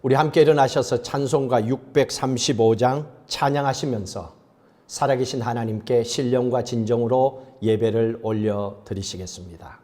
우리 함께 일어나셔서 찬송가 635장 찬양하시면서 살아계신 하나님께 신령과 진정으로 예배를 올려드리시겠습니다.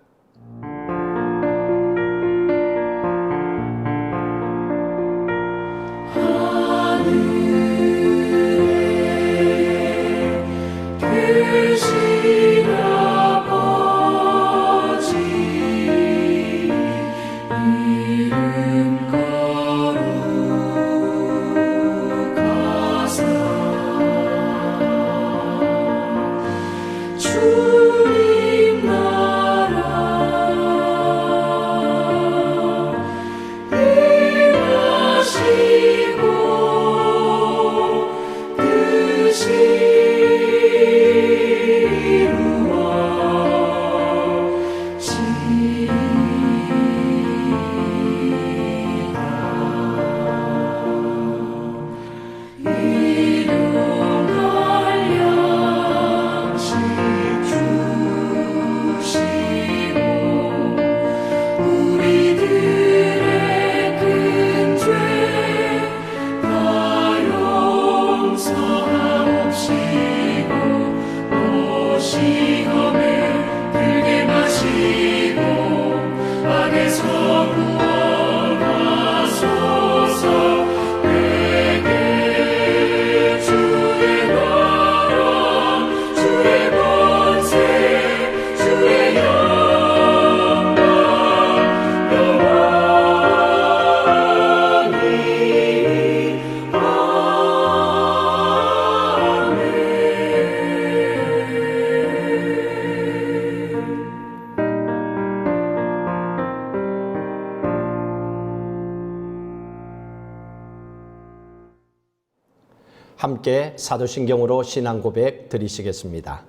함께 사도신경으로 신앙 고백 드리시겠습니다.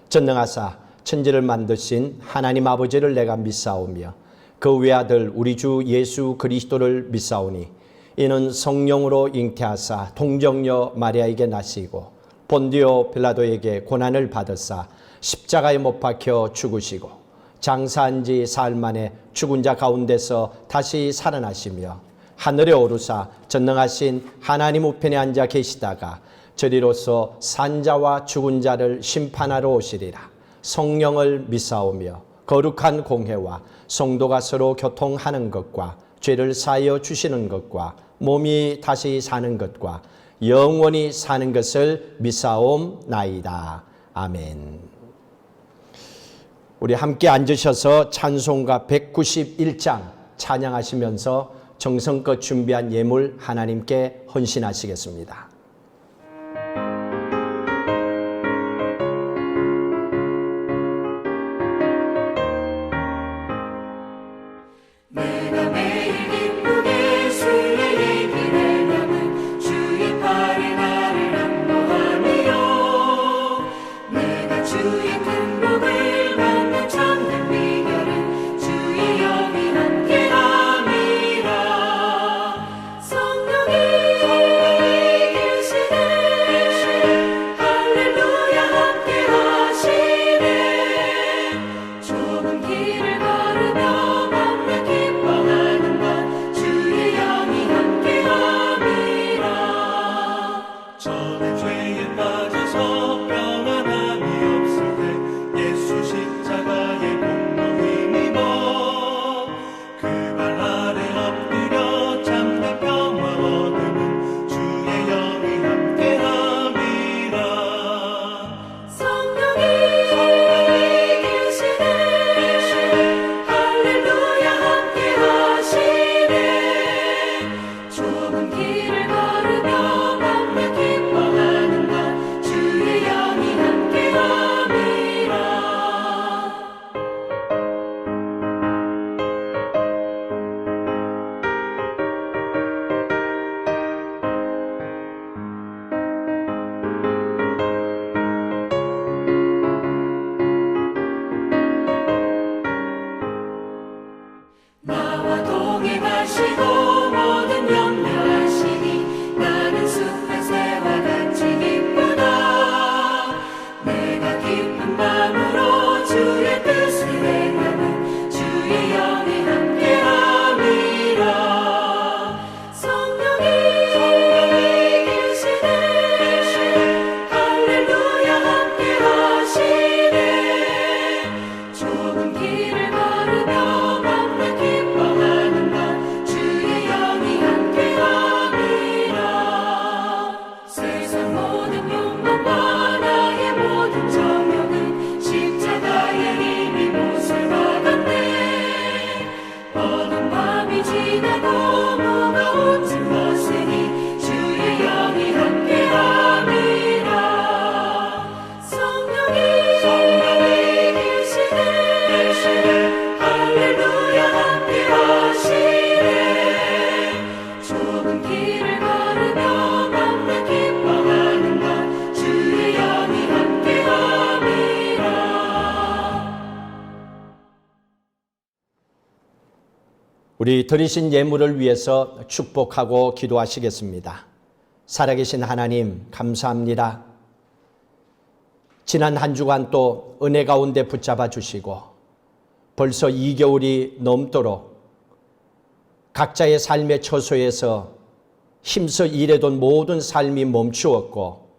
전능하사 천지를 만드신 하나님 아버지를 내가 믿사오며 그 외아들 우리 주 예수 그리스도를 믿사오니 이는 성령으로 잉태하사 동정녀 마리아에게 나시고 본디오 빌라도에게 고난을 받으사 십자가에 못 박혀 죽으시고 장사한 지 사흘 만에 죽은 자 가운데서 다시 살아나시며 하늘에 오르사 전능하신 하나님 우편에 앉아 계시다가 저리로서 산자와 죽은 자를 심판하러 오시리라. 성령을 믿사오며 거룩한 공회와 성도가 서로 교통하는 것과 죄를 사하여 주시는 것과 몸이 다시 사는 것과 영원히 사는 것을 믿사옵나이다. 아멘. 우리 함께 앉으셔서 찬송가 191장 찬양하시면서 정성껏 준비한 예물 하나님께 헌신하시겠습니다. 내가 매일 기쁘게 순례의 길을 가는 주의 팔에 나를 안보하며 내가 주의 큰 복을 받는 참된 비결은 주의 영이 함께함이라. 성령이 계시네 할렐루야 함께하시네. 좁은 길을 걸으며 저는 죄에 빠져서 평안함이 없을 때 예수 십자가의 공로 힘입어 그 발 아래 엎드려 참된 평화 얻으면 주의 영이 함께함이라. 성령이 계시네 할렐루야 함께하시네. 좁은 길을 걸으며 기뻐하는 것 주의 우리 드리신 예물을 위해서 축복하고 기도하시겠습니다. 살아계신 하나님 감사합니다. 지난 한 주간 또 은혜 가운데 붙잡아 주시고 벌써 2개월이 넘도록 각자의 삶의 처소에서 힘써 일해던 모든 삶이 멈추었고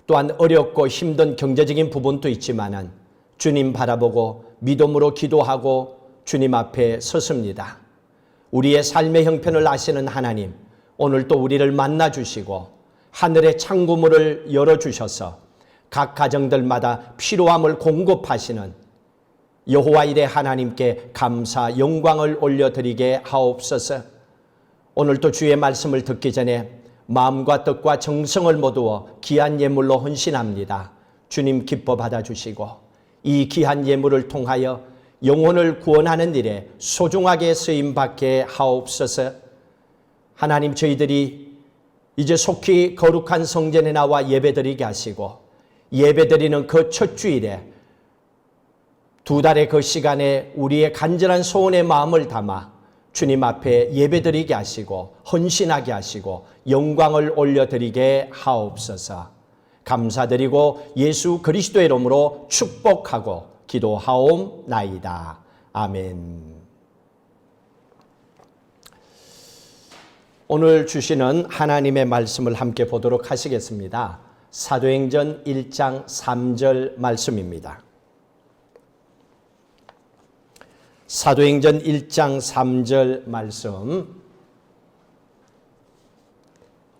또한 어렵고 힘든 경제적인 부분도 있지만은 주님 바라보고 믿음으로 기도하고 주님 앞에 섰습니다. 우리의 삶의 형편을 아시는 하나님, 오늘 또 우리를 만나 주시고 하늘의 창구문을 열어주셔서 각 가정들마다 필요함을 공급하시는 여호와 이레 하나님께 감사 영광을 올려드리게 하옵소서. 오늘도 주의 말씀을 듣기 전에 마음과 뜻과 정성을 모두어 귀한 예물로 헌신합니다. 주님 기뻐 받아주시고 이 귀한 예물을 통하여 영혼을 구원하는 일에 소중하게 쓰임받게 하옵소서. 하나님, 저희들이 이제 속히 거룩한 성전에 나와 예배드리게 하시고 예배드리는 그 첫 주일에 2달의 그 시간에 우리의 간절한 소원의 마음을 담아 주님 앞에 예배드리게 하시고 헌신하게 하시고 영광을 올려드리게 하옵소서. 감사드리고 예수 그리스도의 이름으로 축복하고 기도하옵나이다. 아멘. 오늘 주시는 하나님의 말씀을 함께 보도록 하시겠습니다. 사도행전 1장 3절 말씀입니다. 사도행전 1장 3절 말씀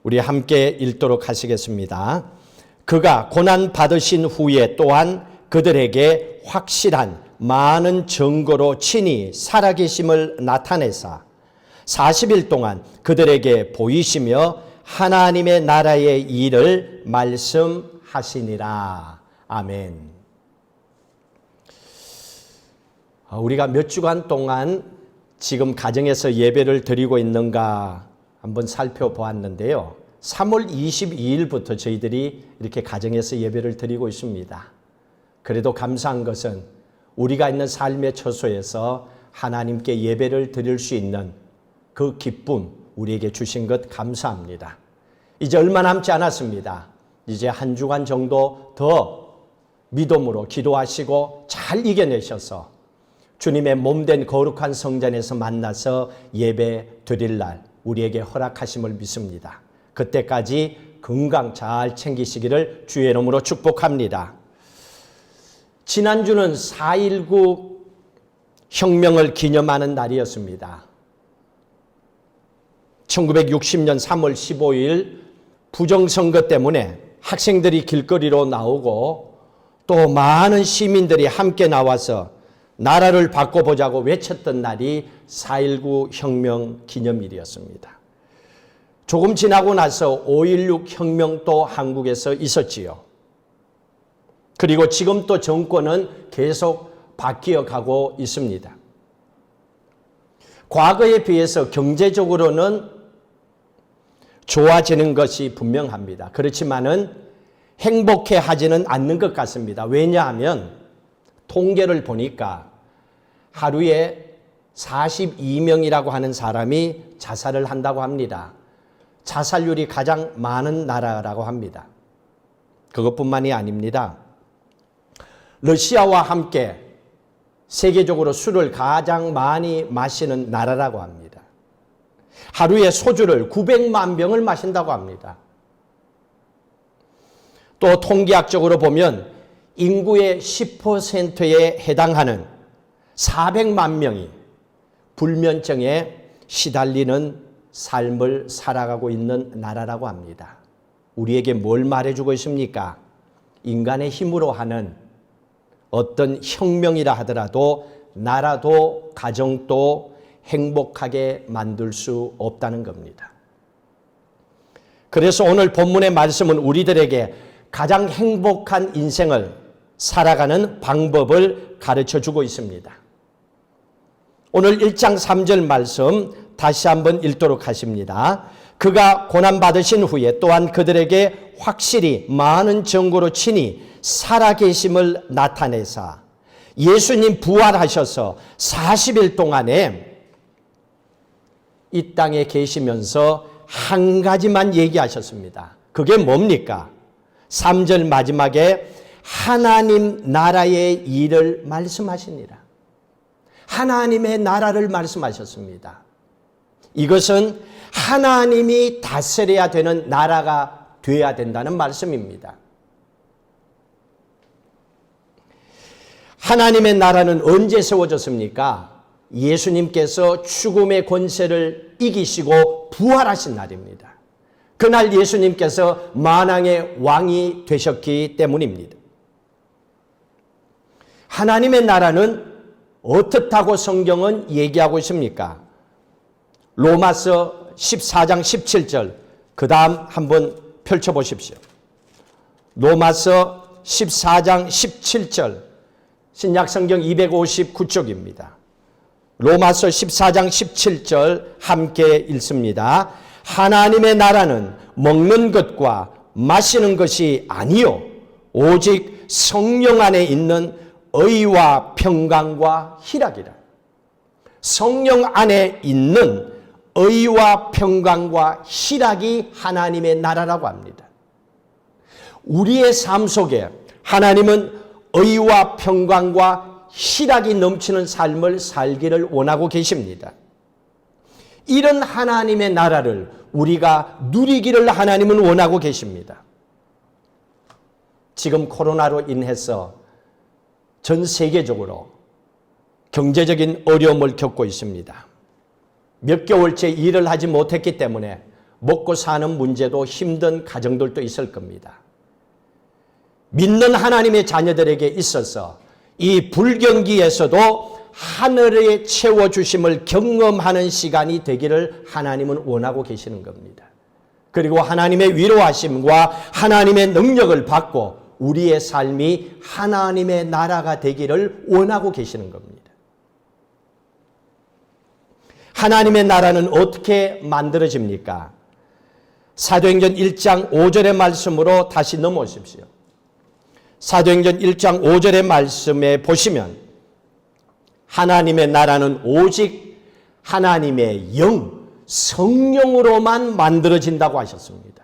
우리 함께 읽도록 하시겠습니다. 그가 고난 받으신 후에 또한 그들에게 확실한 많은 증거로 친히 살아계심을 나타내사 40일 동안 그들에게 보이시며 하나님의 나라의 일을 말씀하시니라. 아멘. 우리가 몇 주간 동안 지금 가정에서 예배를 드리고 있는가 한번 살펴보았는데요. 3월 22일부터 저희들이 이렇게 가정에서 예배를 드리고 있습니다. 그래도 감사한 것은 우리가 있는 삶의 처소에서 하나님께 예배를 드릴 수 있는 그 기쁨 우리에게 주신 것 감사합니다. 이제 얼마 남지 않았습니다. 이제 한 주간 정도 더 믿음으로 기도하시고 잘 이겨내셔서 주님의 몸된 거룩한 성전에서 만나서 예배 드릴 날 우리에게 허락하심을 믿습니다. 그때까지 건강 잘 챙기시기를 주의 이름으로 축복합니다. 지난주는 4.19 혁명을 기념하는 날이었습니다. 1960년 3월 15일 부정선거 때문에 학생들이 길거리로 나오고 또 많은 시민들이 함께 나와서 나라를 바꿔보자고 외쳤던 날이 4.19 혁명 기념일이었습니다. 조금 지나고 나서 5.16 혁명도 한국에서 있었지요. 그리고 지금 또 정권은 계속 바뀌어가고 있습니다. 과거에 비해서 경제적으로는 좋아지는 것이 분명합니다. 그렇지만은 행복해 하지는 않는 것 같습니다. 왜냐하면 통계를 보니까 하루에 42명이라고 하는 사람이 자살을 한다고 합니다. 자살률이 가장 많은 나라라고 합니다. 그것뿐만이 아닙니다. 러시아와 함께 세계적으로 술을 가장 많이 마시는 나라라고 합니다. 하루에 소주를 900만 병을 마신다고 합니다. 또 통계학적으로 보면 인구의 10%에 해당하는 400만 명이 불면증에 시달리는 삶을 살아가고 있는 나라라고 합니다. 우리에게 뭘 말해주고 있습니까? 인간의 힘으로 하는 어떤 혁명이라 하더라도 나라도 가정도 행복하게 만들 수 없다는 겁니다. 그래서 오늘 본문의 말씀은 우리들에게 가장 행복한 인생을 살아가는 방법을 가르쳐주고 있습니다. 오늘 1장 3절 말씀 다시 한번 읽도록 하십니다. 그가 고난받으신 후에 또한 그들에게 확실히 많은 증거로 친히 살아계심을 나타내사 예수님 부활하셔서 40일 동안에 이 땅에 계시면서 한 가지만 얘기하셨습니다. 그게 뭡니까? 3절 마지막에 하나님 나라의 일을 말씀하시니라. 하나님의 나라를 말씀하셨습니다. 이것은 하나님이 다스려야 되는 나라가 되어야 된다는 말씀입니다. 하나님의 나라는 언제 세워졌습니까? 예수님께서 죽음의 권세를 이기시고 부활하신 날입니다. 그날 예수님께서 만왕의 왕이 되셨기 때문입니다. 하나님의 나라는 어떻다고 성경은 얘기하고 있습니까? 로마서 14장 17절 그 다음 한번 펼쳐보십시오. 로마서 14장 17절 신약성경 259쪽입니다. 로마서 14장 17절 함께 읽습니다. 하나님의 나라는 먹는 것과 마시는 것이 아니요 오직 성령 안에 있는 의와 평강과 희락이라. 성령 안에 있는 의와 평강과 희락이 하나님의 나라라고 합니다. 우리의 삶 속에 하나님은 의와 평강과 희락이 넘치는 삶을 살기를 원하고 계십니다. 이런 하나님의 나라를 우리가 누리기를 하나님은 원하고 계십니다. 지금 코로나로 인해서 전 세계적으로 경제적인 어려움을 겪고 있습니다. 몇 개월째 일을 하지 못했기 때문에 먹고 사는 문제도 힘든 가정들도 있을 겁니다. 믿는 하나님의 자녀들에게 있어서 이 불경기에서도 하늘의 채워주심을 경험하는 시간이 되기를 하나님은 원하고 계시는 겁니다. 그리고 하나님의 위로하심과 하나님의 능력을 받고 우리의 삶이 하나님의 나라가 되기를 원하고 계시는 겁니다. 하나님의 나라는 어떻게 만들어집니까? 사도행전 1장 5절의 말씀으로 다시 넘어오십시오. 사도행전 1장 5절의 말씀에 보시면 하나님의 나라는 오직 하나님의 영, 성령으로만 만들어진다고 하셨습니다.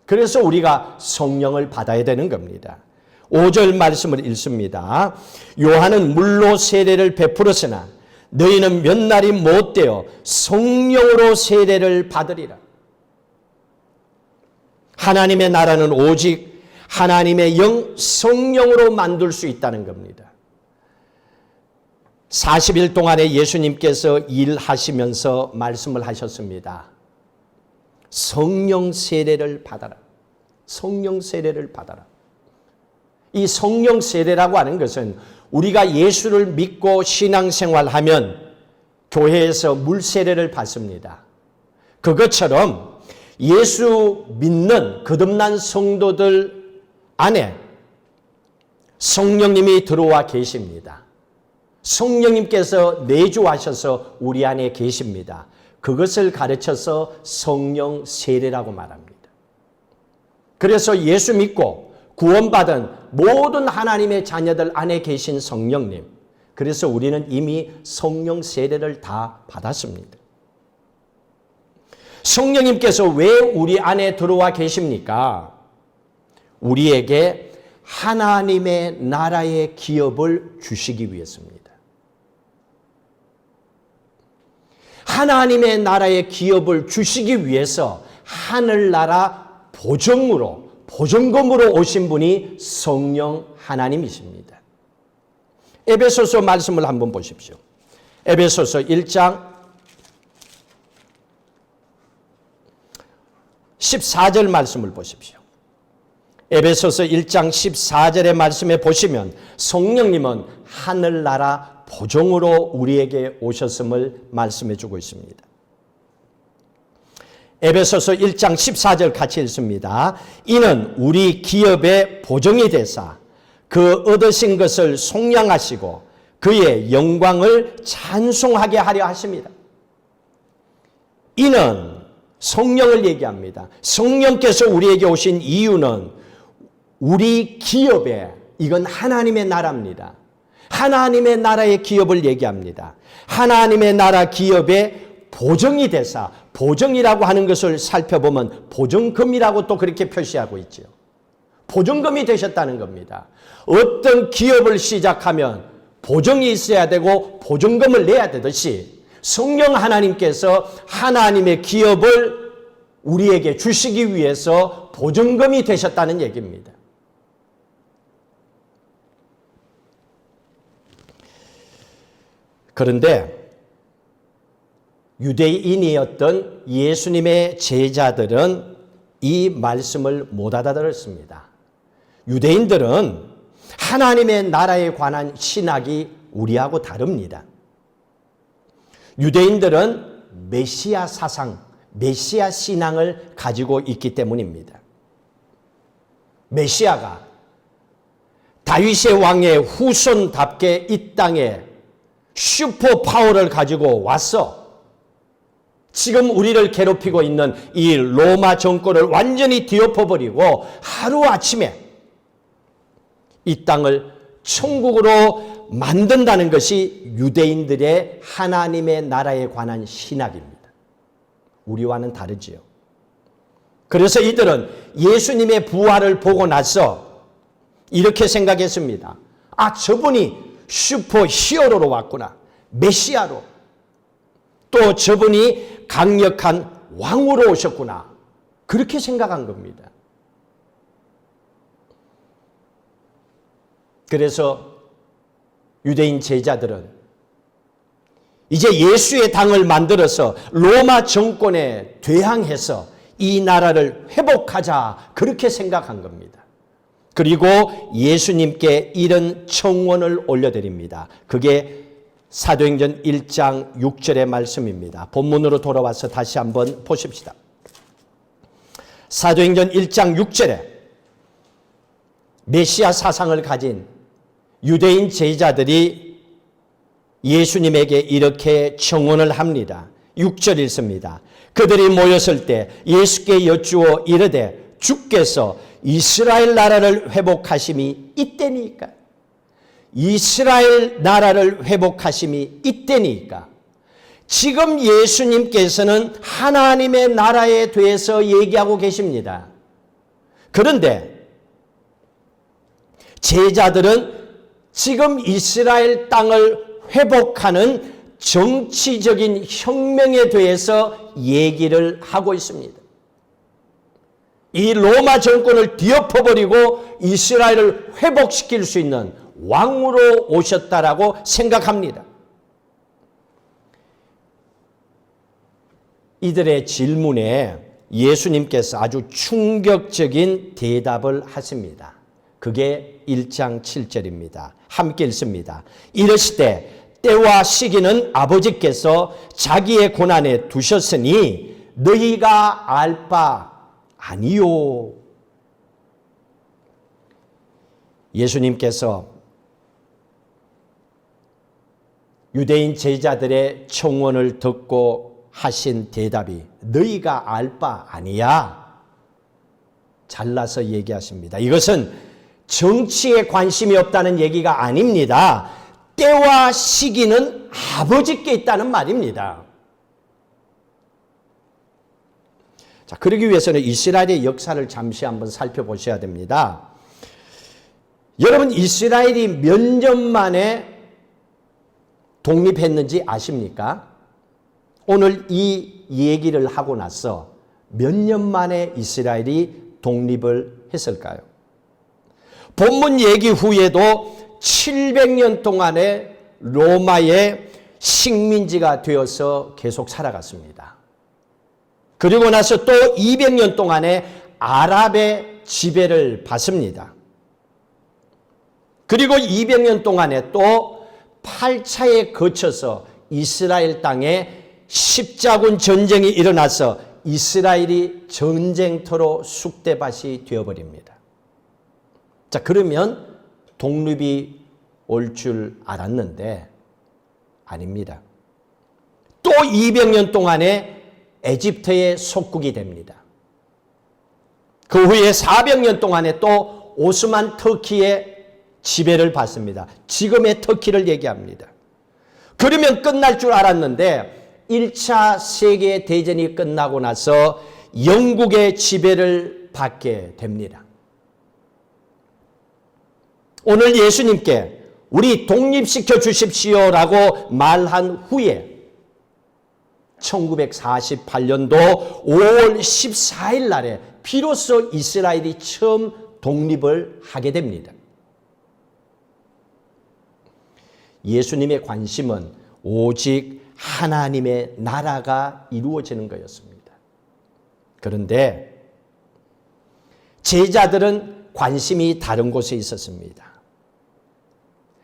그래서 우리가 성령을 받아야 되는 겁니다. 5절 말씀을 읽습니다. 요한은 물로 세례를 베풀었으나 너희는 몇 날이 못되어 성령으로 세례를 받으리라. 하나님의 나라는 오직 하나님의 영, 성령으로 만들 수 있다는 겁니다. 40일 동안에 예수님께서 일하시면서 말씀을 하셨습니다. 성령 세례를 받아라. 성령 세례를 받아라. 이 성령 세례라고 하는 것은 우리가 예수를 믿고 신앙생활하면 교회에서 물 세례를 받습니다. 그것처럼 예수 믿는 거듭난 성도들 안에 성령님이 들어와 계십니다. 성령님께서 내주하셔서 우리 안에 계십니다. 그것을 가르쳐서 성령 세례라고 말합니다. 그래서 예수 믿고 구원받은 모든 하나님의 자녀들 안에 계신 성령님, 그래서 우리는 이미 성령 세례를 다 받았습니다. 성령님께서 왜 우리 안에 들어와 계십니까? 우리에게 하나님의 나라의 기업을 주시기 위해서입니다. 하나님의 나라의 기업을 주시기 위해서 하늘나라 보증금으로 오신 분이 성령 하나님이십니다. 에베소서 말씀을 한번 보십시오. 에베소서 1장 14절 말씀을 보십시오. 에베소서 1장 14절의 말씀에 보시면 성령님은 하늘나라 보증으로 우리에게 오셨음을 말씀해 주고 있습니다. 에베소서 1장 14절 같이 읽습니다. 이는 우리 기업의 보증이 되사 그 얻으신 것을 속량하시고 그의 영광을 찬송하게 하려 하십니다. 이는 성령을 얘기합니다. 성령께서 우리에게 오신 이유는 우리 기업에, 이건 하나님의 나라입니다. 하나님의 나라의 기업을 얘기합니다. 하나님의 나라 기업의 보정이 되사, 보정이라고 하는 것을 살펴보면 보정금이라고 또 그렇게 표시하고 있죠. 보정금이 되셨다는 겁니다. 어떤 기업을 시작하면 보정이 있어야 되고 보정금을 내야 되듯이 성령 하나님께서 하나님의 기업을 우리에게 주시기 위해서 보정금이 되셨다는 얘기입니다. 그런데 유대인이었던 예수님의 제자들은 이 말씀을 못 알아들었습니다. 유대인들은 하나님의 나라에 관한 신학이 우리하고 다릅니다. 유대인들은 메시아 사상, 메시아 신앙을 가지고 있기 때문입니다. 메시아가 다윗의 왕의 후손답게 이 땅에 슈퍼 파워를 가지고 와서 지금 우리를 괴롭히고 있는 이 로마 정권을 완전히 뒤엎어버리고 하루아침에 이 땅을 천국으로 만든다는 것이 유대인들의 하나님의 나라에 관한 신학입니다. 우리와는 다르지요. 그래서 이들은 예수님의 부활을 보고 나서 이렇게 생각했습니다. 아, 저분이 슈퍼 히어로로 왔구나. 메시아로. 또 저분이 강력한 왕으로 오셨구나. 그렇게 생각한 겁니다. 그래서 유대인 제자들은 이제 예수의 당을 만들어서 로마 정권에 대항해서 이 나라를 회복하자 그렇게 생각한 겁니다. 그리고 예수님께 이런 청원을 올려드립니다. 그게 사도행전 1장 6절의 말씀입니다. 본문으로 돌아와서 다시 한번 보십시다. 사도행전 1장 6절에 메시아 사상을 가진 유대인 제자들이 예수님에게 이렇게 청원을 합니다. 6절 읽습니다. 그들이 모였을 때 예수께 여쭈어 이르되 주께서 이스라엘 나라를 회복하심이 이때니까. 이스라엘 나라를 회복하심이 이때니까. 지금 예수님께서는 하나님의 나라에 대해서 얘기하고 계십니다. 그런데 제자들은 지금 이스라엘 땅을 회복하는 정치적인 혁명에 대해서 얘기를 하고 있습니다. 이 로마 정권을 뒤엎어버리고 이스라엘을 회복시킬 수 있는 왕으로 오셨다라고 생각합니다. 이들의 질문에 예수님께서 아주 충격적인 대답을 하십니다. 그게 1장 7절입니다. 함께 읽습니다. 이르시되 때와 시기는 아버지께서 자기의 고난에 두셨으니 너희가 알 바 아니요. 예수님께서 유대인 제자들의 청원을 듣고 하신 대답이 너희가 알 바 아니야. 잘라서 얘기하십니다. 이것은 정치에 관심이 없다는 얘기가 아닙니다. 때와 시기는 아버지께 있다는 말입니다. 자, 그러기 위해서는 이스라엘의 역사를 잠시 한번 살펴보셔야 됩니다. 여러분, 이스라엘이 몇 년 만에 독립했는지 아십니까? 오늘 이 얘기를 하고 나서 몇 년 만에 이스라엘이 독립을 했을까요? 본문 얘기 후에도 700년 동안에 로마의 식민지가 되어서 계속 살아갔습니다. 그리고 나서 또 200년 동안에 아랍의 지배를 받습니다. 그리고 200년 동안에 또 8차에 거쳐서 이스라엘 땅에 십자군 전쟁이 일어나서 이스라엘이 전쟁터로 쑥대밭이 되어버립니다. 자, 그러면 독립이 올 줄 알았는데 아닙니다. 또 200년 동안에 에집트의 속국이 됩니다. 그 후에 400년 동안에 또 오스만 터키의 지배를 받습니다. 지금의 터키를 얘기합니다. 그러면 끝날 줄 알았는데 1차 세계대전이 끝나고 나서 영국의 지배를 받게 됩니다. 오늘 예수님께 우리 독립시켜 주십시오라고 말한 후에 1948년도 5월 14일 날에 비로소 이스라엘이 처음 독립을 하게 됩니다. 예수님의 관심은 오직 하나님의 나라가 이루어지는 거였습니다. 그런데 제자들은 관심이 다른 곳에 있었습니다.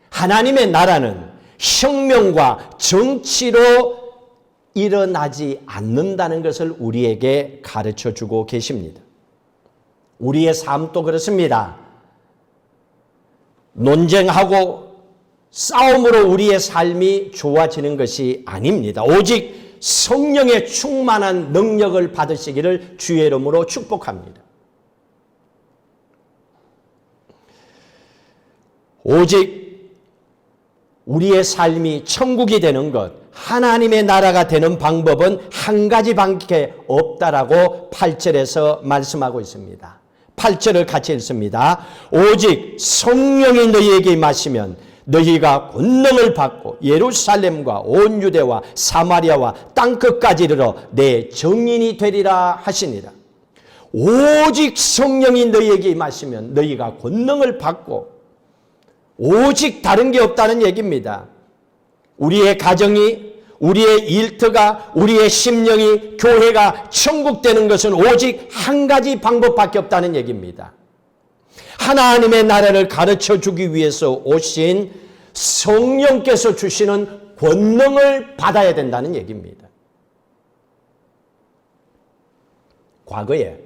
하나님의 나라는 혁명과 정치로 일어나지 않는다는 것을 우리에게 가르쳐 주고 계십니다. 우리의 삶도 그렇습니다. 논쟁하고 싸움으로 우리의 삶이 좋아지는 것이 아닙니다. 오직 성령의 충만한 능력을 받으시기를 주의 이름으로 축복합니다. 오직 우리의 삶이 천국이 되는 것, 하나님의 나라가 되는 방법은 한 가지밖에 없다라고 8절에서 말씀하고 있습니다. 8절을 같이 읽습니다. 오직 성령이 너희에게 임하시면 너희가 권능을 받고 예루살렘과 온 유대와 사마리아와 땅끝까지 이르러 내 증인이 되리라 하시니라. 오직 성령이 너희에게 임하시면 너희가 권능을 받고, 오직 다른 게 없다는 얘기입니다. 우리의 가정이, 우리의 일터가, 우리의 심령이, 교회가 천국 되는 것은 오직 한 가지 방법밖에 없다는 얘기입니다. 하나님의 나라를 가르쳐 주기 위해서 오신 성령께서 주시는 권능을 받아야 된다는 얘기입니다. 과거에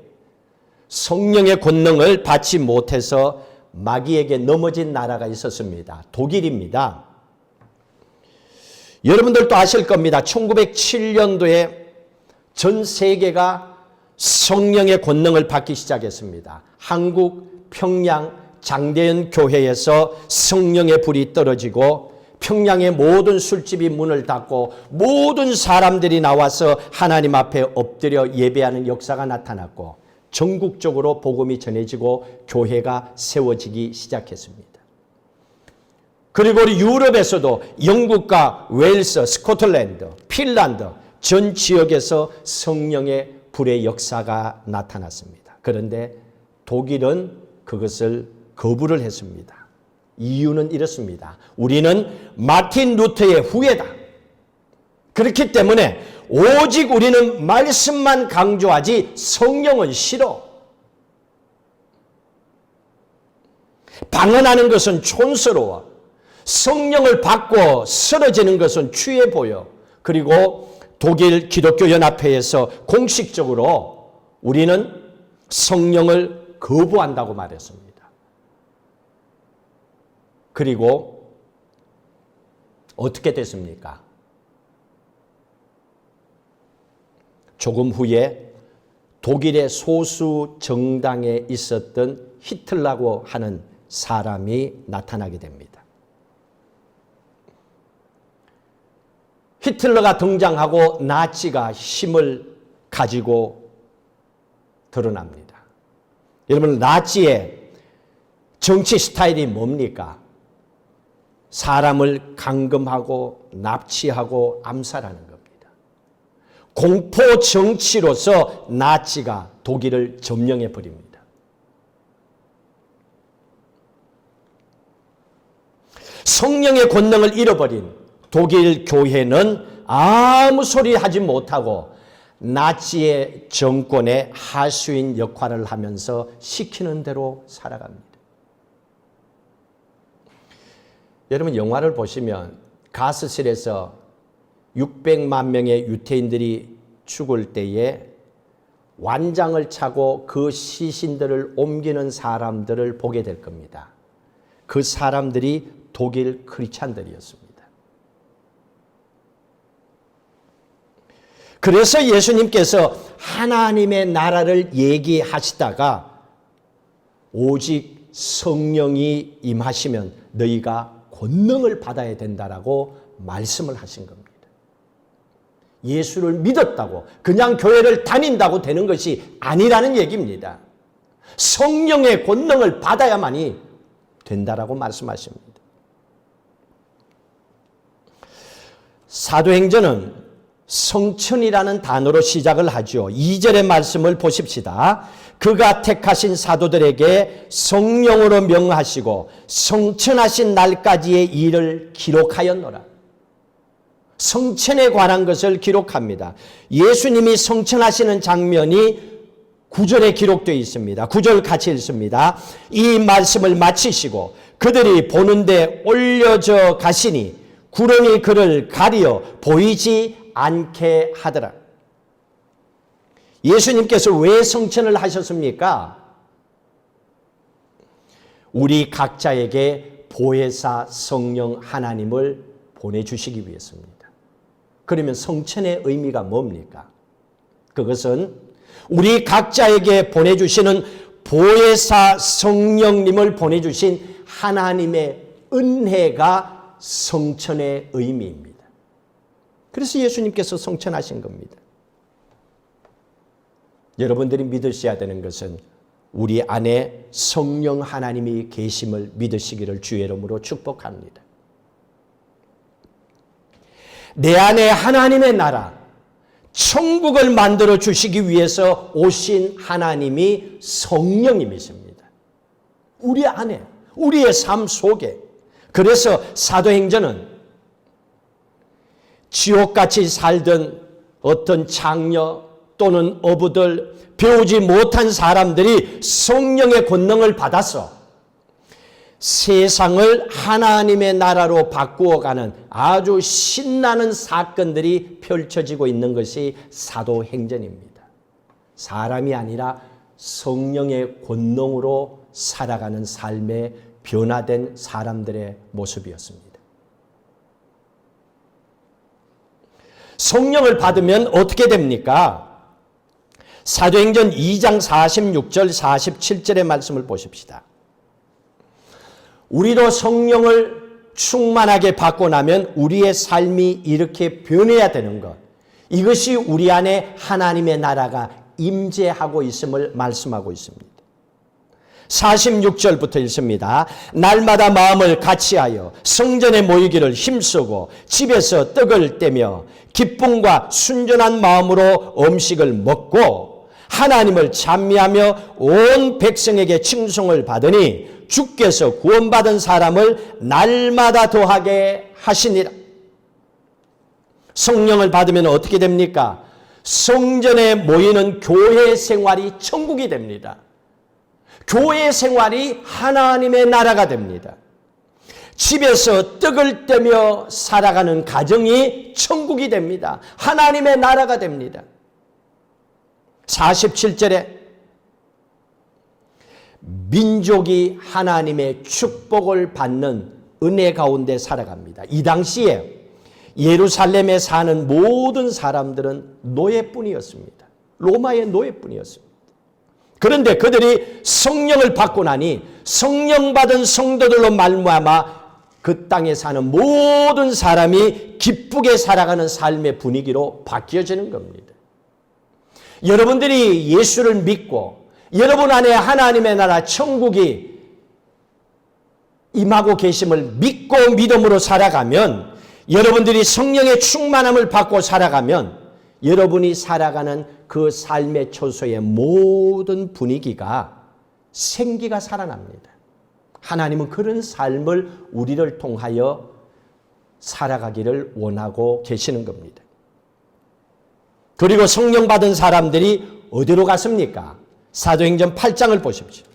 성령의 권능을 받지 못해서 마귀에게 넘어진 나라가 있었습니다. 독일입니다. 여러분들도 아실 겁니다. 1907년도에 전 세계가 성령의 권능을 받기 시작했습니다. 한국 평양 장대현 교회에서 성령의 불이 떨어지고 평양의 모든 술집이 문을 닫고 모든 사람들이 나와서 하나님 앞에 엎드려 예배하는 역사가 나타났고 전국적으로 복음이 전해지고 교회가 세워지기 시작했습니다. 그리고 유럽에서도 영국과 웨일스, 스코틀랜드, 핀란드 전 지역에서 성령의 불의 역사가 나타났습니다. 그런데 독일은 그것을 거부를 했습니다. 이유는 이렇습니다. 우리는 마틴 루터의 후예다. 그렇기 때문에 오직 우리는 말씀만 강조하지 성령은 싫어. 방언하는 것은 촌스러워. 성령을 받고 쓰러지는 것은 추해 보여. 그리고 독일 기독교 연합회에서 공식적으로 우리는 성령을 거부한다고 말했습니다. 그리고 어떻게 됐습니까? 조금 후에 독일의 소수 정당에 있었던 히틀러라고 하는 사람이 나타나게 됩니다. 히틀러가 등장하고 나치가 힘을 가지고 드러납니다. 여러분, 나치의 정치 스타일이 뭡니까? 사람을 감금하고 납치하고 암살하는 겁니다. 공포 정치로서 나치가 독일을 점령해 버립니다. 성령의 권능을 잃어버린 독일 교회는 아무 소리 하지 못하고 나치의 정권의 하수인 역할을 하면서 시키는 대로 살아갑니다. 여러분, 영화를 보시면 가스실에서 600만 명의 유태인들이 죽을 때에 완장을 차고 그 시신들을 옮기는 사람들을 보게 될 겁니다. 그 사람들이 독일 크리스찬들이었습니다. 그래서 예수님께서 하나님의 나라를 얘기하시다가 오직 성령이 임하시면 너희가 권능을 받아야 된다라고 말씀을 하신 겁니다. 예수를 믿었다고 그냥 교회를 다닌다고 되는 것이 아니라는 얘기입니다. 성령의 권능을 받아야만이 된다라고 말씀하십니다. 사도행전은 성천이라는 단어로 시작을 하죠. 2절의 말씀을 보십시다. 그가 택하신 사도들에게 성령으로 명하시고 성천하신 날까지의 일을 기록하였노라. 성천에 관한 것을 기록합니다. 예수님이 성천하시는 장면이 9절에 기록되어 있습니다. 9절 같이 읽습니다. 이 말씀을 마치시고 그들이 보는데 올려져 가시니 구름이 그를 가리어 보이지 않게 하더라. 예수님께서 왜 성천을 하셨습니까? 우리 각자에게 보혜사 성령 하나님을 보내주시기 위해서입니다. 그러면 성천의 의미가 뭡니까? 그것은 우리 각자에게 보내주시는 보혜사 성령님을 보내주신 하나님의 은혜가 성천의 의미입니다. 그래서 예수님께서 성천하신 겁니다. 여러분들이 믿으셔야 되는 것은 우리 안에 성령 하나님이 계심을 믿으시기를 주의 이름으로 축복합니다. 내 안에 하나님의 나라, 천국을 만들어 주시기 위해서 오신 하나님이 성령님이십니다. 우리 안에, 우리의 삶 속에. 그래서 사도행전은 지옥같이 살던 어떤 장녀 또는 어부들, 배우지 못한 사람들이 성령의 권능을 받아서 세상을 하나님의 나라로 바꾸어가는 아주 신나는 사건들이 펼쳐지고 있는 것이 사도행전입니다. 사람이 아니라 성령의 권능으로 살아가는 삶의 변화된 사람들의 모습이었습니다. 성령을 받으면 어떻게 됩니까? 사도행전 2장 46절 47절의 말씀을 보십시다. 우리도 성령을 충만하게 받고 나면 우리의 삶이 이렇게 변해야 되는 것. 이것이 우리 안에 하나님의 나라가 임재하고 있음을 말씀하고 있습니다. 46절부터 읽습니다. 날마다 마음을 같이하여 성전에 모이기를 힘쓰고 집에서 떡을 떼며 기쁨과 순전한 마음으로 음식을 먹고 하나님을 찬미하며 온 백성에게 칭송을 받으니 주께서 구원받은 사람을 날마다 더하게 하시니라. 성령을 받으면 어떻게 됩니까? 성전에 모이는 교회 생활이 천국이 됩니다. 교회 생활이 하나님의 나라가 됩니다. 집에서 떡을 떼며 살아가는 가정이 천국이 됩니다. 하나님의 나라가 됩니다. 47절에 민족이 하나님의 축복을 받는 은혜 가운데 살아갑니다. 이 당시에 예루살렘에 사는 모든 사람들은 노예뿐이었습니다. 로마의 노예뿐이었습니다. 그런데 그들이 성령을 받고 나니 성령 받은 성도들로 말미암아 그 땅에 사는 모든 사람이 기쁘게 살아가는 삶의 분위기로 바뀌어지는 겁니다. 여러분들이 예수를 믿고 여러분 안에 하나님의 나라 천국이 임하고 계심을 믿고 믿음으로 살아가면, 여러분들이 성령의 충만함을 받고 살아가면 여러분이 살아가는 그 삶의 초소의 모든 분위기가 생기가 살아납니다. 하나님은 그런 삶을 우리를 통하여 살아가기를 원하고 계시는 겁니다. 그리고 성령 받은 사람들이 어디로 갔습니까? 사도행전 8장을 보십시오.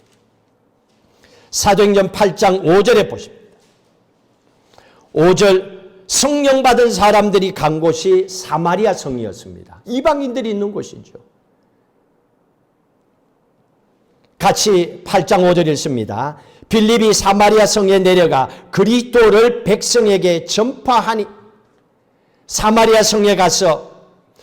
사도행전 8장 5절에 보십니다. 5절, 성령 받은 사람들이 간 곳이 사마리아 성이었습니다. 이방인들이 있는 곳이죠. 같이 8장 5절 읽습니다. 빌립이 사마리아 성에 내려가 그리스도를 백성에게 전파하니, 사마리아 성에 가서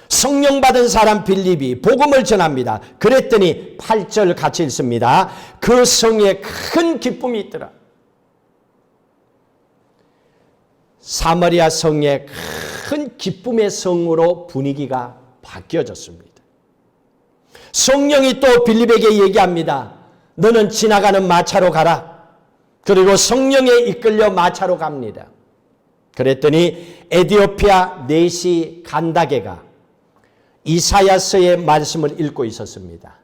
성령 받은 사람 빌립이 복음을 전합니다. 그랬더니 8절 같이 읽습니다. 그 성에 큰 기쁨이 있더라. 사마리아 성에 큰 기쁨의 성으로 분위기가 바뀌어졌습니다. 성령이 또 빌립에게 얘기합니다. 너는 지나가는 마차로 가라. 그리고 성령에 이끌려 마차로 갑니다. 그랬더니 에디오피아 내시 간다게가 이사야서의 말씀을 읽고 있었습니다.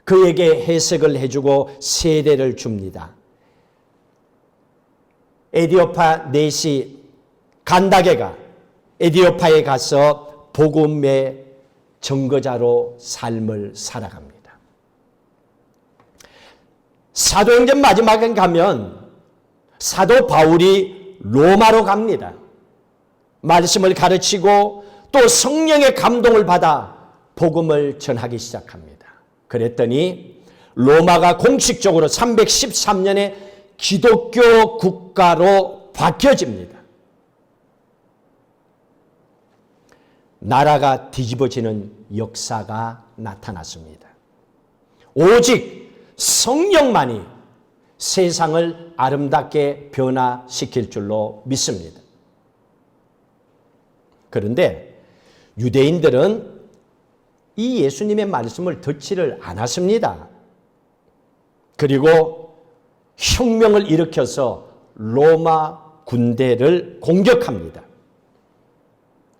그에게 해석을 해주고 세례를 줍니다. 에디오파 내시 간다게가 에디오파에 가서 복음의 증거자로 삶을 살아갑니다. 사도행전 마지막에 가면 사도 바울이 로마로 갑니다. 말씀을 가르치고 또 성령의 감동을 받아 복음을 전하기 시작합니다. 그랬더니 로마가 공식적으로 313년에 기독교 국가로 바뀌어집니다. 나라가 뒤집어지는 역사가 나타났습니다. 오직 성령만이 세상을 아름답게 변화시킬 줄로 믿습니다. 그런데 유대인들은 이 예수님의 말씀을 듣지를 않았습니다. 그리고 혁명을 일으켜서 로마 군대를 공격합니다.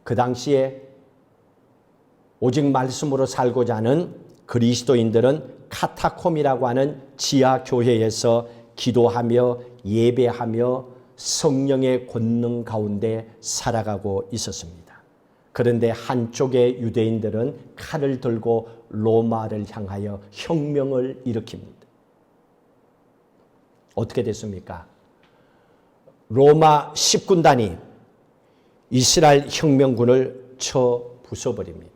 그 당시에 오직 말씀으로 살고자 하는 그리스도인들은 카타콤이라고 하는 지하 교회에서 기도하며 예배하며 성령의 권능 가운데 살아가고 있었습니다. 그런데 한쪽의 유대인들은 칼을 들고 로마를 향하여 혁명을 일으킵니다. 어떻게 됐습니까? 로마 10군단이 이스라엘 혁명군을 쳐 부숴버립니다.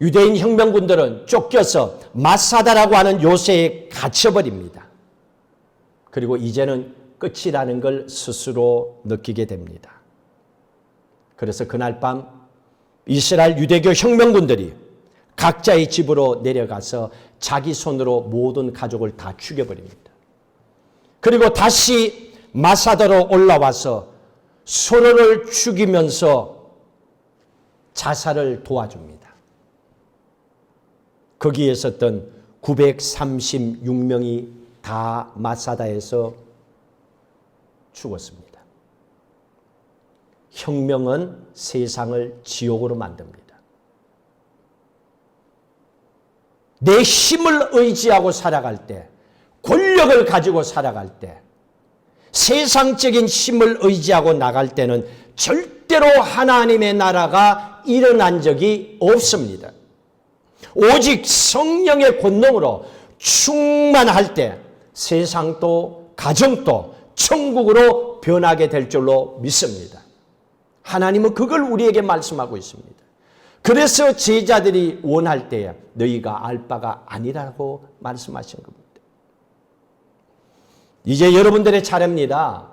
유대인 혁명군들은 쫓겨서 마사다라고 하는 요새에 갇혀버립니다. 그리고 이제는 끝이라는 걸 스스로 느끼게 됩니다. 그래서 그날 밤 이스라엘 유대교 혁명군들이 각자의 집으로 내려가서 자기 손으로 모든 가족을 다 죽여버립니다. 그리고 다시 마사다로 올라와서 서로를 죽이면서 자살을 도와줍니다. 거기에 있었던 936명이 다 마사다에서 죽었습니다. 혁명은 세상을 지옥으로 만듭니다. 내 힘을 의지하고 살아갈 때, 권력을 가지고 살아갈 때, 세상적인 힘을 의지하고 나갈 때는 절대로 하나님의 나라가 일어난 적이 없습니다. 오직 성령의 권능으로 충만할 때 세상도 가정도 천국으로 변하게 될 줄로 믿습니다. 하나님은 그걸 우리에게 말씀하고 있습니다. 그래서 제자들이 원할 때에 너희가 알 바가 아니라고 말씀하신 겁니다. 이제 여러분들의 차례입니다.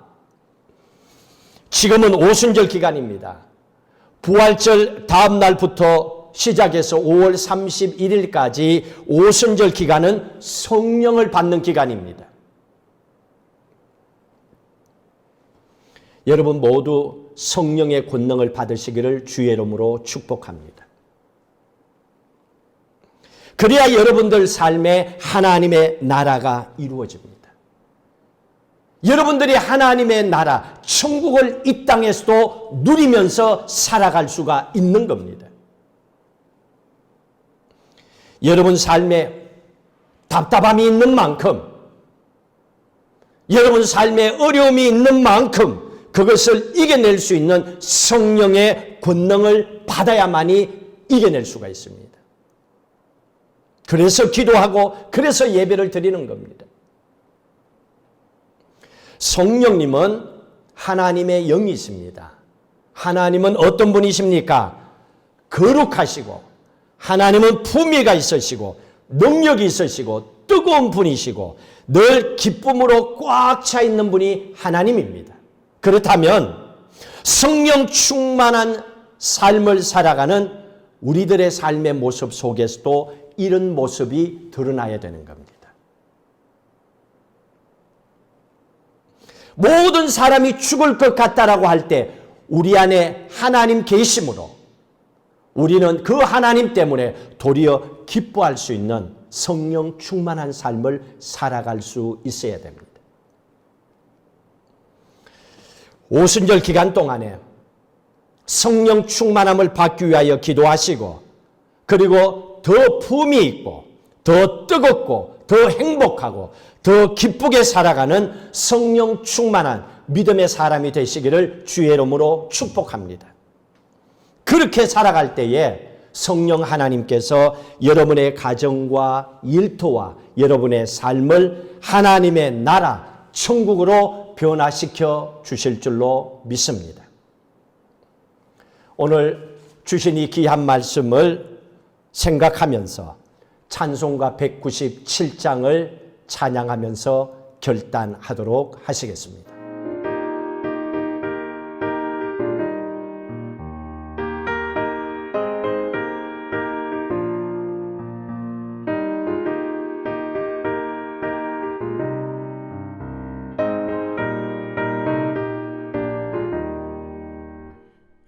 지금은 오순절 기간입니다. 부활절 다음 날부터 시작해서 5월 31일까지 오순절 기간은 성령을 받는 기간입니다. 여러분 모두 성령의 권능을 받으시기를 주의 이름으로 축복합니다. 그래야 여러분들 삶에 하나님의 나라가 이루어집니다. 여러분들이 하나님의 나라, 천국을 이 땅에서도 누리면서 살아갈 수가 있는 겁니다. 여러분 삶에 답답함이 있는 만큼, 여러분 삶에 어려움이 있는 만큼 그것을 이겨낼 수 있는 성령의 권능을 받아야만이 이겨낼 수가 있습니다. 그래서 기도하고 그래서 예배를 드리는 겁니다. 성령님은 하나님의 영이십니다. 하나님은 어떤 분이십니까? 거룩하시고 하나님은 품위가 있으시고 능력이 있으시고 뜨거운 분이시고 늘 기쁨으로 꽉 차 있는 분이 하나님입니다. 그렇다면 성령 충만한 삶을 살아가는 우리들의 삶의 모습 속에서도 이런 모습이 드러나야 되는 겁니다. 모든 사람이 죽을 것 같다라고 할 때 우리 안에 하나님 계심으로 우리는 그 하나님 때문에 도리어 기뻐할 수 있는 성령 충만한 삶을 살아갈 수 있어야 됩니다. 오순절 기간 동안에 성령 충만함을 받기 위하여 기도하시고 그리고 더 품이 있고 더 뜨겁고 더 행복하고 더 기쁘게 살아가는 성령 충만한 믿음의 사람이 되시기를 주의 이름으로 축복합니다. 그렇게 살아갈 때에 성령 하나님께서 여러분의 가정과 일터와 여러분의 삶을 하나님의 나라, 천국으로 변화시켜 주실 줄로 믿습니다. 오늘 주신 이 귀한 말씀을 생각하면서 찬송가 197장을 찬양하면서 결단하도록 하시겠습니다.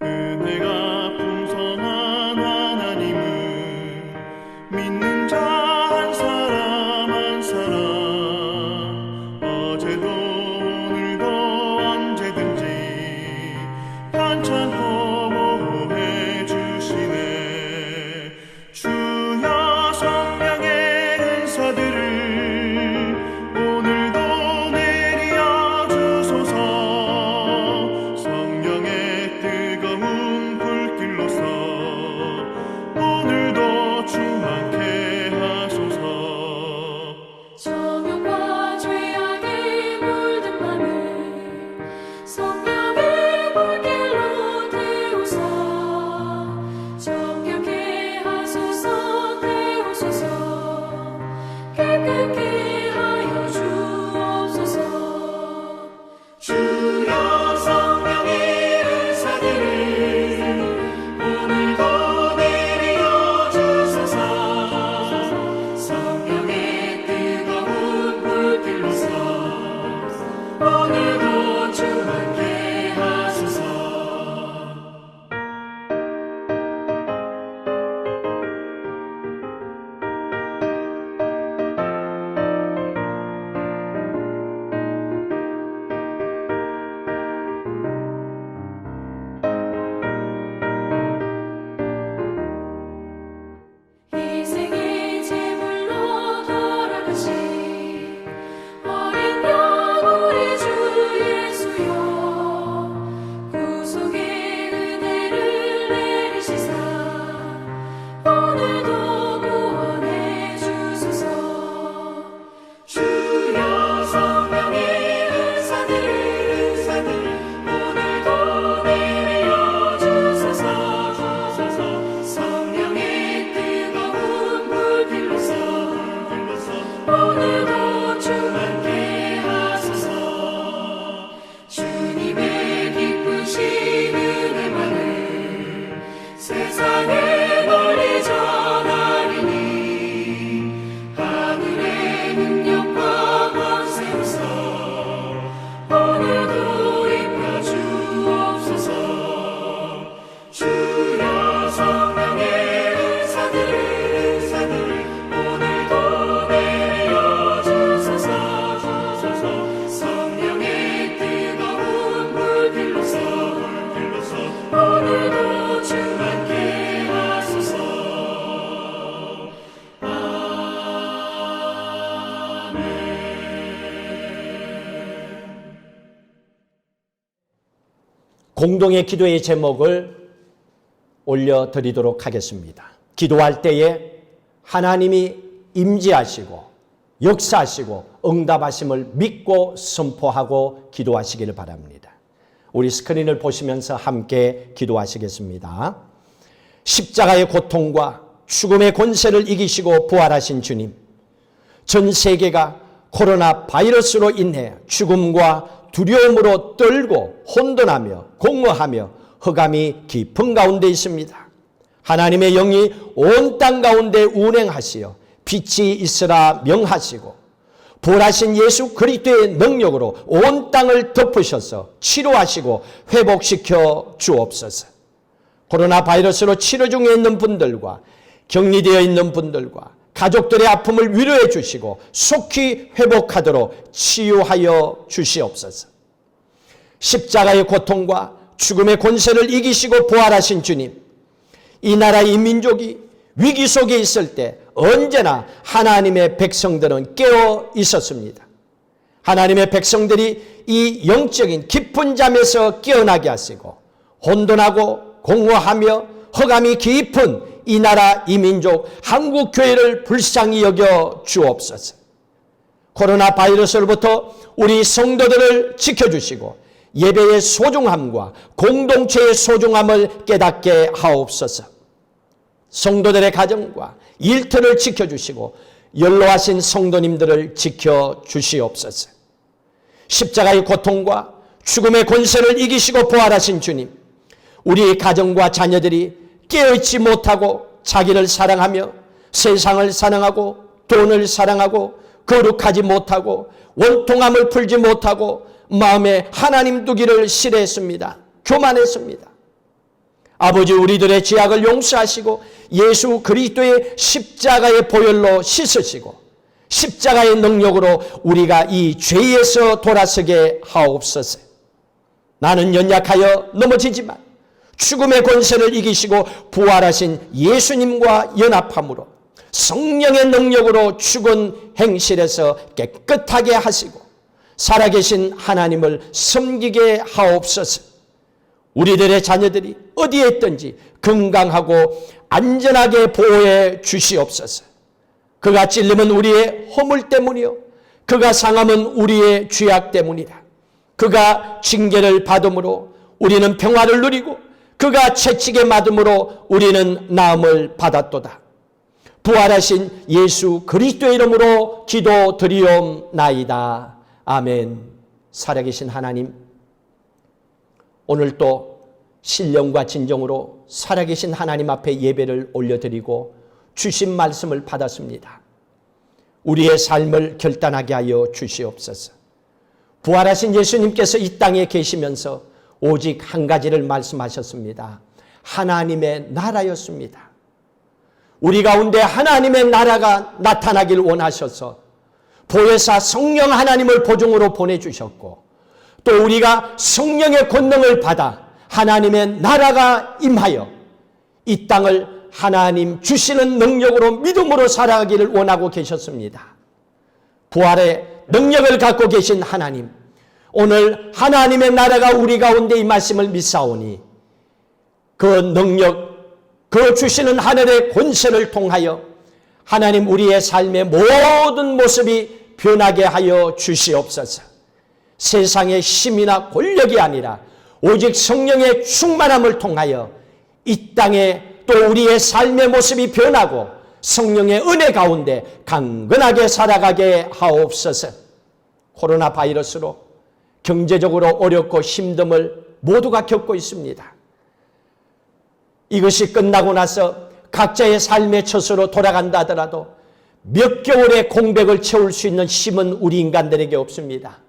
은혜가 풍성한 하나님은 믿는 자 한 사람 한 사람 어제도 오늘도 언제든지 반찬 보호해 주시네. 주여 성령의 은사들을 오늘도 내려 주소서. 성령의 뜨거운 불길로서 오늘도 충만케 하소서. 정욕과 죄악에 물든 맘을 성령의 불길로 태우사. 정결케 하소서. 태우소서. 깨끗게 하여 주옵소서. 주여 성령의 은사들을 오늘도 내려 주소서. 성령의 뜨거운 불길로서 오늘도 충만케 하소서. 희생의 제물로 돌아가신 어린 양 우리 주 예수여. 구속의 은혜를 내리시사 오늘도 구원해 주소서. 주여 성령의 은사들을 오늘도 내려 주소서. 성령의 뜨거운 불길로서 오늘도 충만케 하소서. 주님의 기쁘신 은혜만을 세상에 널리 전하리니 하늘의 능력과 권세로서 오늘도 입혀 주옵소서. 주여 성령의 은사들을 오늘도 내려 주소서. 성령의 뜨거운 불길로서 오늘도 충만케 하소서. 아멘. 공동의 기도의 제목을 올려드리도록 하겠습니다. 기도할 때에 하나님이 임재하시고 역사하시고 응답하심을 믿고 선포하고 기도하시기를 바랍니다. 우리 스크린을 보시면서 함께 기도하시겠습니다. 십자가의 고통과 죽음의 권세를 이기시고 부활하신 주님, 전 세계가 코로나 바이러스로 인해 죽음과 두려움으로 떨고 혼돈하며 공허하며 흑암이 깊은 가운데 있습니다. 하나님의 영이 온 땅 가운데 운행하시어 빛이 있으라 명하시고 부활하신 예수 그리스도의 능력으로 온 땅을 덮으셔서 치료하시고 회복시켜 주옵소서. 코로나 바이러스로 치료 중에 있는 분들과 격리되어 있는 분들과 가족들의 아픔을 위로해 주시고 속히 회복하도록 치유하여 주시옵소서. 십자가의 고통과 죽음의 권세를 이기시고 부활하신 주님, 이 나라 이 민족이 위기 속에 있을 때 언제나 하나님의 백성들은 깨어 있었습니다. 하나님의 백성들이 이 영적인 깊은 잠에서 깨어나게 하시고 혼돈하고 공허하며 허감이 깊은 이 나라 이 민족 한국 교회를 불쌍히 여겨 주옵소서. 코로나 바이러스로부터 우리 성도들을 지켜주시고 예배의 소중함과 공동체의 소중함을 깨닫게 하옵소서. 성도들의 가정과 일터를 지켜주시고 연로하신 성도님들을 지켜주시옵소서. 십자가의 고통과 죽음의 권세를 이기시고 부활하신 주님, 우리 가정과 자녀들이 깨어있지 못하고 자기를 사랑하며 세상을 사랑하고 돈을 사랑하고 거룩하지 못하고 원통함을 풀지 못하고 마음에 하나님 두기를 싫어했습니다. 교만했습니다. 아버지, 우리들의 죄악을 용서하시고 예수 그리스도의 십자가의 보혈로 씻으시고 십자가의 능력으로 우리가 이 죄에서 돌아서게 하옵소서. 나는 연약하여 넘어지지만 죽음의 권세를 이기시고 부활하신 예수님과 연합함으로 성령의 능력으로 죽은 행실에서 깨끗하게 하시고 살아계신 하나님을 섬기게 하옵소서. 우리들의 자녀들이 어디에 있든지 건강하고 안전하게 보호해 주시옵소서. 그가 찔림은 우리의 허물 때문이요 그가 상함은 우리의 죄악 때문이라. 그가 징계를 받음으로 우리는 평화를 누리고 그가 채찍에 맞음으로 우리는 나음을 받았도다. 부활하신 예수 그리스도의 이름으로 기도드리옵나이다. 아멘. 살아계신 하나님, 오늘 또 신령과 진정으로 살아계신 하나님 앞에 예배를 올려드리고 주신 말씀을 받았습니다. 우리의 삶을 결단하게 하여 주시옵소서. 부활하신 예수님께서 이 땅에 계시면서 오직 한 가지를 말씀하셨습니다. 하나님의 나라였습니다. 우리 가운데 하나님의 나라가 나타나길 원하셔서 보혜사 성령 하나님을 보증으로 보내주셨고 또 우리가 성령의 권능을 받아 하나님의 나라가 임하여 이 땅을 하나님 주시는 능력으로 믿음으로 살아가기를 원하고 계셨습니다. 부활의 능력을 갖고 계신 하나님, 오늘 하나님의 나라가 우리 가운데 임하심을 믿사오니 그 능력, 그 주시는 하늘의 권세를 통하여 하나님 우리의 삶의 모든 모습이 변하게 하여 주시옵소서. 세상의 힘이나 권력이 아니라 오직 성령의 충만함을 통하여 이 땅에 또 우리의 삶의 모습이 변하고 성령의 은혜 가운데 강건하게 살아가게 하옵소서. 코로나 바이러스로 경제적으로 어렵고 힘듦을 모두가 겪고 있습니다. 이것이 끝나고 나서 각자의 삶의 처소로 돌아간다 하더라도 몇 개월의 공백을 채울 수 있는 힘은 우리 인간들에게 없습니다.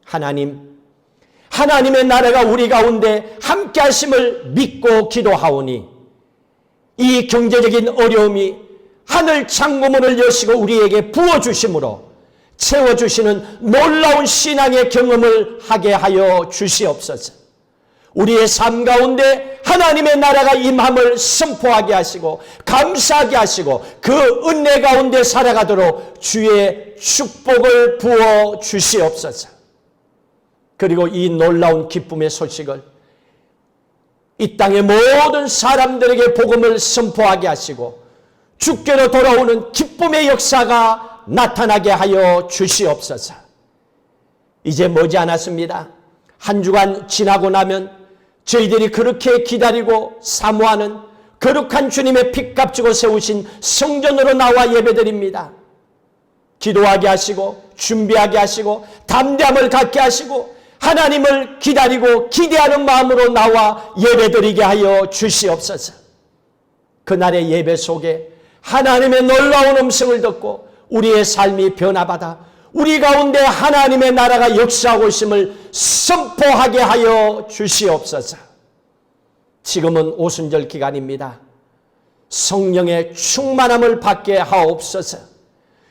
하나님, 하나님의 나라가 우리 가운데 함께 하심을 믿고 기도하오니 이 경제적인 어려움이 하늘 창고문을 여시고 우리에게 부어주심으로 채워주시는 놀라운 신앙의 경험을 하게 하여 주시옵소서. 우리의 삶 가운데 하나님의 나라가 임함을 선포하게 하시고 감사하게 하시고 그 은혜 가운데 살아가도록 주의 축복을 부어 주시옵소서. 그리고 이 놀라운 기쁨의 소식을 이 땅의 모든 사람들에게 복음을 선포하게 하시고 주께로 돌아오는 기쁨의 역사가 나타나게 하여 주시옵소서. 이제 머지않았습니다. 한 주간 지나고 나면 저희들이 그렇게 기다리고 사모하는 거룩한 주님의 피 값주고 세우신 성전으로 나와 예배드립니다. 기도하게 하시고 준비하게 하시고 담대함을 갖게 하시고 하나님을 기다리고 기대하는 마음으로 나와 예배드리게 하여 주시옵소서. 그날의 예배 속에 하나님의 놀라운 음성을 듣고 우리의 삶이 변화받아 우리 가운데 하나님의 나라가 역사하고 있음을 선포하게 하여 주시옵소서. 지금은 오순절 기간입니다. 성령의 충만함을 받게 하옵소서.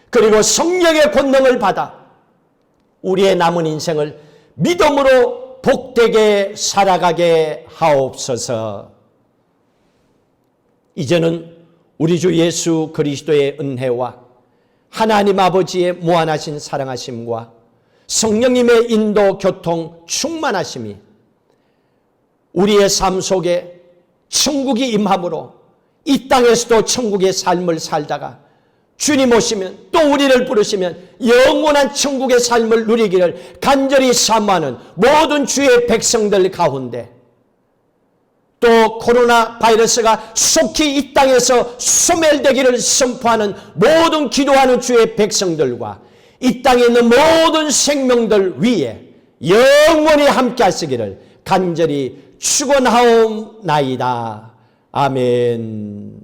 그리고 성령의 권능을 받아 우리의 남은 인생을 믿음으로 복되게 살아가게 하옵소서. 이제는 우리 주 예수 그리스도의 은혜와 하나님 아버지의 무한하신 사랑하심과 성령님의 인도 교통 충만하심이 우리의 삶 속에 천국이 임함으로 이 땅에서도 천국의 삶을 살다가 주님 오시면 또 우리를 부르시면 영원한 천국의 삶을 누리기를 간절히 사모하는 모든 주의 백성들 가운데 또 코로나 바이러스가 속히 이 땅에서 소멸되기를 선포하는 모든 기도하는 주의 백성들과 이 땅에 있는 모든 생명들 위에 영원히 함께 하시기를 간절히 축원하옵나이다. 아멘.